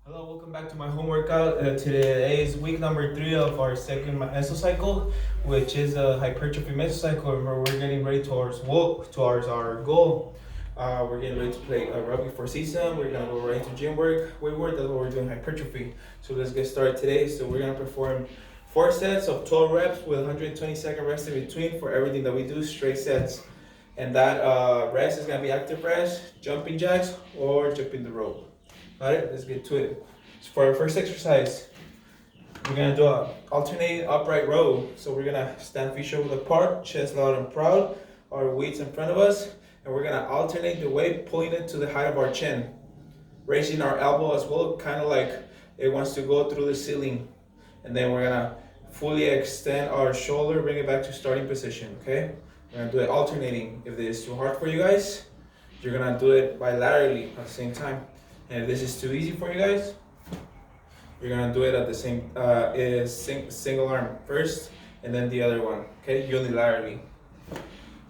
Hello, welcome back to my home workout. Today is week number 3 of our second mesocycle, which is a hypertrophy mesocycle. Remember, we're getting ready towards our goal. We're getting ready to play rugby for season. We're gonna go right into gym work, weight work. That's what we're doing, hypertrophy. So let's get started today. So we're gonna perform 4 sets of 12 reps with 120-second rest in between for everything that we do, straight sets. And that rest is gonna be active rest, jumping jacks, or jumping the rope. Alright, let's get to it. So for our first exercise, we're gonna do an alternating upright row. So we're gonna stand feet shoulder apart, chest loud and proud, our weights in front of us, and we're gonna alternate the weight, pulling it to the height of our chin, raising our elbow as well, kind of like it wants to go through the ceiling. And then we're gonna fully extend our shoulder, bring it back to starting position, okay? We're gonna do it alternating. If this is too hard for you guys, you're gonna do it bilaterally at the same time. And if this is too easy for you guys, you're gonna do it at the same single arm first, and then the other one, okay, unilaterally.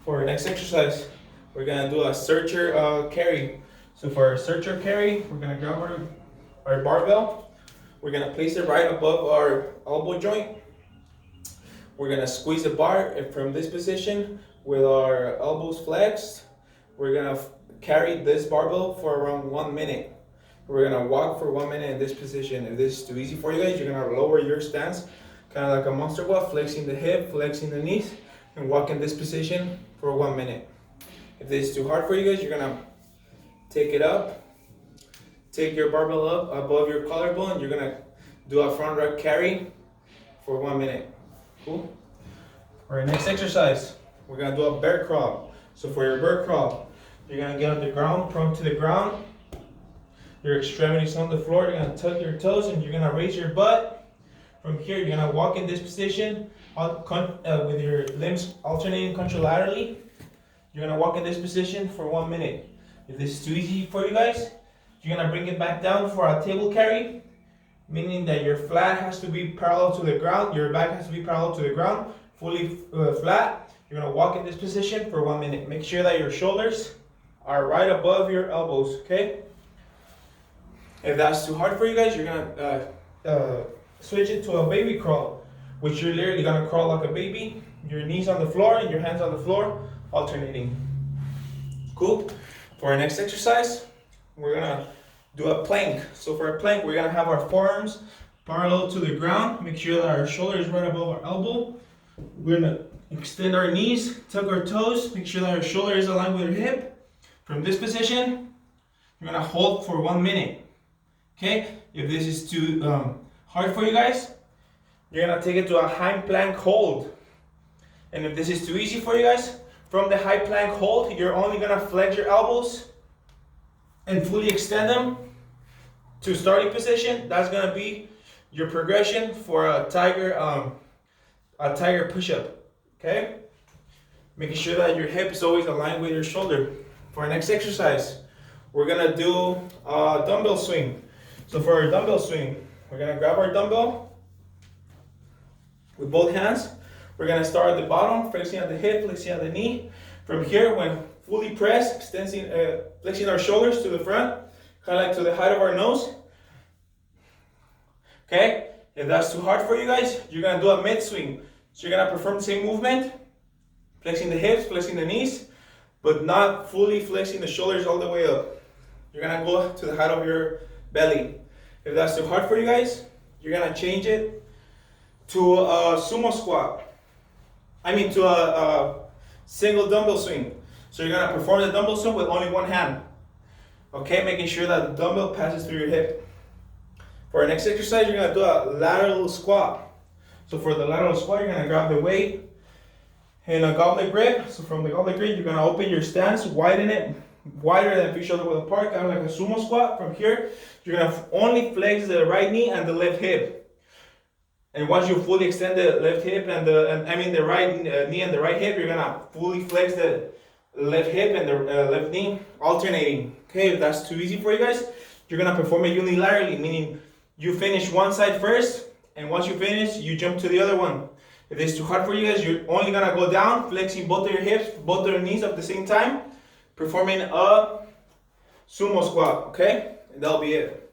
For our next exercise, we're gonna do a searcher carry. So for our searcher carry, we're gonna grab our barbell. We're gonna place it right above our elbow joint. We're gonna squeeze the bar, and from this position, with our elbows flexed, we're gonna carry this barbell for around 1 minute. We're gonna walk for 1 minute in this position. If this is too easy for you guys, you're gonna lower your stance, kind of like a monster walk, flexing the hip, flexing the knees, and walk in this position for 1 minute. If this is too hard for you guys, you're gonna take it up, take your barbell up above your collarbone. You're gonna do a front rack carry for 1 minute. Cool? For our next exercise, we're gonna do a bear crawl. So for your bear crawl, you're gonna get on the ground, prone to the ground. Your extremities on the floor. You're gonna tuck your toes and you're gonna raise your butt. From here, you're gonna walk in this position with your limbs alternating contralaterally. You're gonna walk in this position for 1 minute. If this is too easy for you guys, you're gonna bring it back down for a table carry, meaning that your flat has to be parallel to the ground, your back has to be parallel to the ground, fully flat. You're gonna walk in this position for 1 minute. Make sure that your shoulders are right above your elbows, okay? If that's too hard for you guys, you're gonna switch it to a baby crawl, which you're literally gonna crawl like a baby, your knees on the floor and your hands on the floor, alternating. Cool? For our next exercise, we're gonna do a plank. So for a plank, we're gonna have our forearms parallel to the ground. Make sure that our shoulder is right above our elbow. We're gonna extend our knees, tuck our toes, make sure that our shoulder is aligned with our hip. From this position, you're gonna hold for 1 minute. Okay, if this is too hard for you guys, you're gonna take it to a high plank hold. And if this is too easy for you guys, from the high plank hold, you're only gonna flex your elbows and fully extend them to starting position. That's gonna be your progression for a tiger push-up. Okay, making sure that your hip is always aligned with your shoulder. For our next exercise, we're gonna do a dumbbell swing. So for our dumbbell swing, we're gonna grab our dumbbell with both hands. We're gonna start at the bottom, flexing at the hip, flexing at the knee. From here, when fully pressed, flexing our shoulders to the front, kind of like to the height of our nose. Okay, if that's too hard for you guys, you're gonna do a mid swing. So you're gonna perform the same movement, flexing the hips, flexing the knees, but not fully flexing the shoulders all the way up. You're gonna go to the height of your belly. If that's too hard for you guys, you're gonna change it to a sumo squat. To a single dumbbell swing. So you're gonna perform the dumbbell swing with only one hand. Okay, making sure that the dumbbell passes through your hip. For our next exercise, you're gonna do a lateral squat. So for the lateral squat, you're gonna grab the weight in a goblet grip. So from the goblet grip, you're gonna open your stance, widen it, wider than feet shoulder width apart, kind of like a sumo squat. From here, you're gonna only flex the right knee and the left hip. And once you fully extend the left hip and the right knee and the right hip, you're gonna fully flex the left hip and the left knee, alternating. Okay, if that's too easy for you guys, you're gonna perform it unilaterally, meaning you finish one side first, and once you finish, you jump to the other one. If it's too hard for you guys, you're only gonna go down, flexing both of your hips, both of your knees at the same time, performing a sumo squat, okay? And that'll be it.